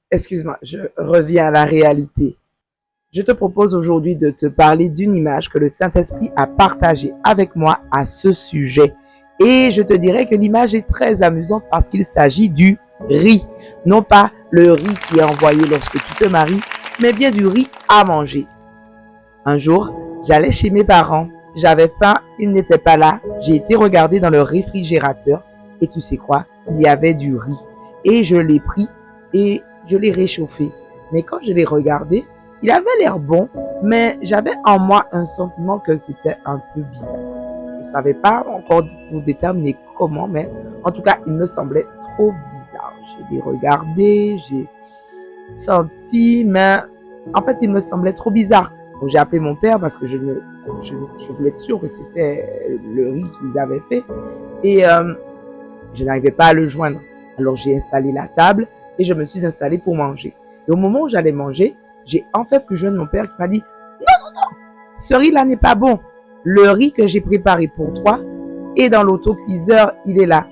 Excuse-moi, je reviens à la réalité. Je te propose aujourd'hui de te parler d'une image que le Saint-Esprit a partagée avec moi à ce sujet. Et je te dirais que l'image est très amusante parce qu'il s'agit du riz. Non pas le riz qui est envoyé lorsque tu te maries, mais bien du riz à manger. Un jour, j'allais chez mes parents. J'avais faim, ils n'étaient pas là. J'ai été regarder dans le réfrigérateur et tu sais quoi? Il y avait du riz. Et je l'ai pris et je l'ai réchauffé. Mais quand je l'ai regardé, il avait l'air bon, mais j'avais en moi un sentiment que c'était un peu bizarre. Je ne savais pas encore pour déterminer comment, mais en tout cas, il me semblait trop bizarre. Je l'ai regardé, j'ai senti, mais en fait, il me semblait trop bizarre. Donc, j'ai appelé mon père parce que je voulais être sûre que c'était le riz qu'ils avaient fait. Et je n'arrivais pas à le joindre. Alors, j'ai installé la table et je me suis installée pour manger. Et au moment où j'allais manger, j'ai enfin pu joindre mon père qui m'a dit « Non, non, non, ce riz-là n'est pas bon. Le riz que j'ai préparé pour toi est dans l'autocuiseur, il est là. »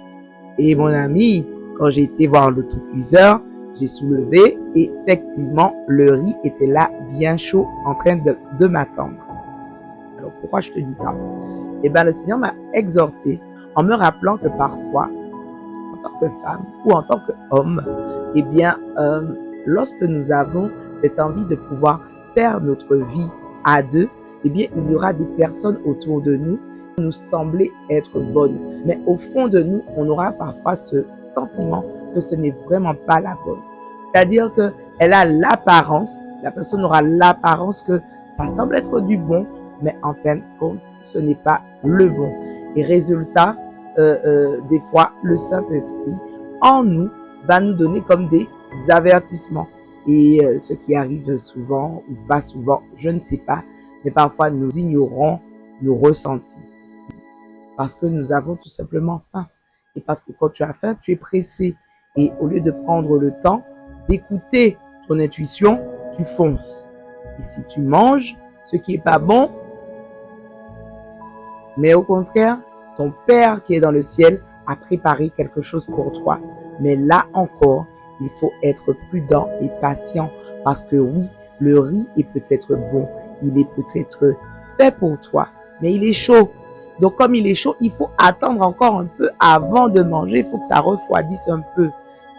Et mon ami, quand j'ai été voir l'autocuiseur, j'ai soulevé et effectivement, le riz était là, bien chaud, en train de m'attendre. Alors, pourquoi je te dis ça? Eh bien, le Seigneur m'a exhorté en me rappelant que parfois, en tant que femme ou en tant qu'homme, eh bien, lorsque nous avons cette envie de pouvoir faire notre vie à deux, eh bien, il y aura des personnes autour de nous qui nous sembler être bonnes. Mais au fond de nous, on aura parfois ce sentiment que ce n'est vraiment pas la bonne. C'est-à-dire qu'elle a l'apparence, la personne aura l'apparence que ça semble être du bon, mais en fin de compte, ce n'est pas le bon. Et résultat, des fois, le Saint-Esprit en nous va nous donner comme des avertissements. Et ce qui arrive souvent ou pas souvent, je ne sais pas, mais parfois nous ignorons nos ressentis parce que nous avons tout simplement faim. Et parce que quand tu as faim, tu es pressé. Et au lieu de prendre le temps d'écouter ton intuition, tu fonces. Et si tu manges ce qui n'est pas bon, mais au contraire, ton Père qui est dans le ciel a préparé quelque chose pour toi. Mais là encore, il faut être prudent et patient parce que oui, le riz est peut-être bon, il est peut-être fait pour toi, mais il est chaud. Donc comme il est chaud, il faut attendre encore un peu avant de manger, il faut que ça refroidisse un peu.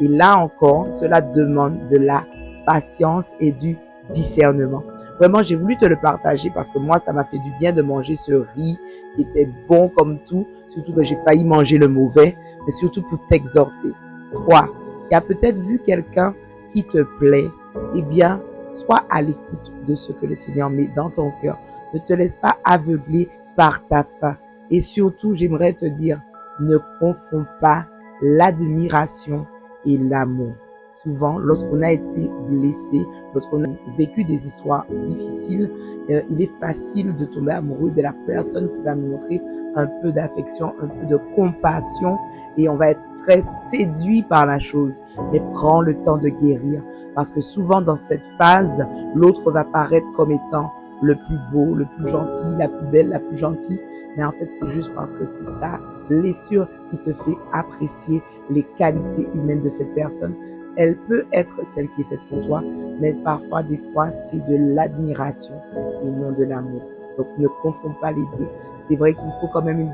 Et là encore, cela demande de la patience et du discernement. Vraiment, j'ai voulu te le partager parce que moi, ça m'a fait du bien de manger ce riz qui était bon comme tout, surtout que j'ai failli manger le mauvais, mais surtout pour t'exhorter. Toi, qui as peut-être vu quelqu'un qui te plaît, eh bien, sois à l'écoute de ce que le Seigneur met dans ton cœur. Ne te laisse pas aveugler par ta faim. Et surtout, j'aimerais te dire, ne confonds pas l'admiration et l'amour. Souvent, lorsqu'on a été blessé, lorsqu'on a vécu des histoires difficiles, il est facile de tomber amoureux de la personne qui va nous montrer un peu d'affection, un peu de compassion et on va être très séduit par la chose. Mais prends le temps de guérir parce que souvent dans cette phase, l'autre va paraître comme étant le plus beau, le plus gentil, la plus belle, la plus gentille. Mais en fait, c'est juste parce que c'est ta blessure qui te fait apprécier les qualités humaines de cette personne. Elle peut être celle qui est faite pour toi, mais parfois, des fois, c'est de l'admiration et non de l'amour. Donc, ne confonds pas les deux. C'est vrai qu'il faut quand même une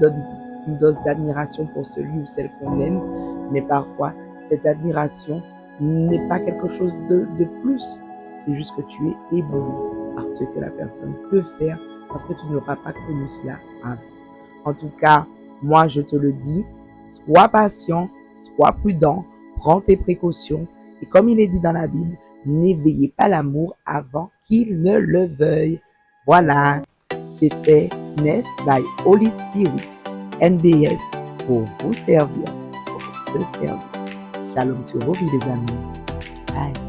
dose d'admiration pour celui ou celle qu'on aime, mais parfois, cette admiration n'est pas quelque chose de plus. C'est juste que tu es ébloui par ce que la personne peut faire parce que tu n'auras pas connu cela avant. En tout cas, moi, je te le dis, sois patient, sois prudent, prends tes précautions. Et comme il est dit dans la Bible, n'éveillez pas l'amour avant qu'il ne le veuille. Voilà, c'était Ness by Holy Spirit, NBS, pour vous servir, pour te servir. Shalom sur vos vies, les amis. Bye.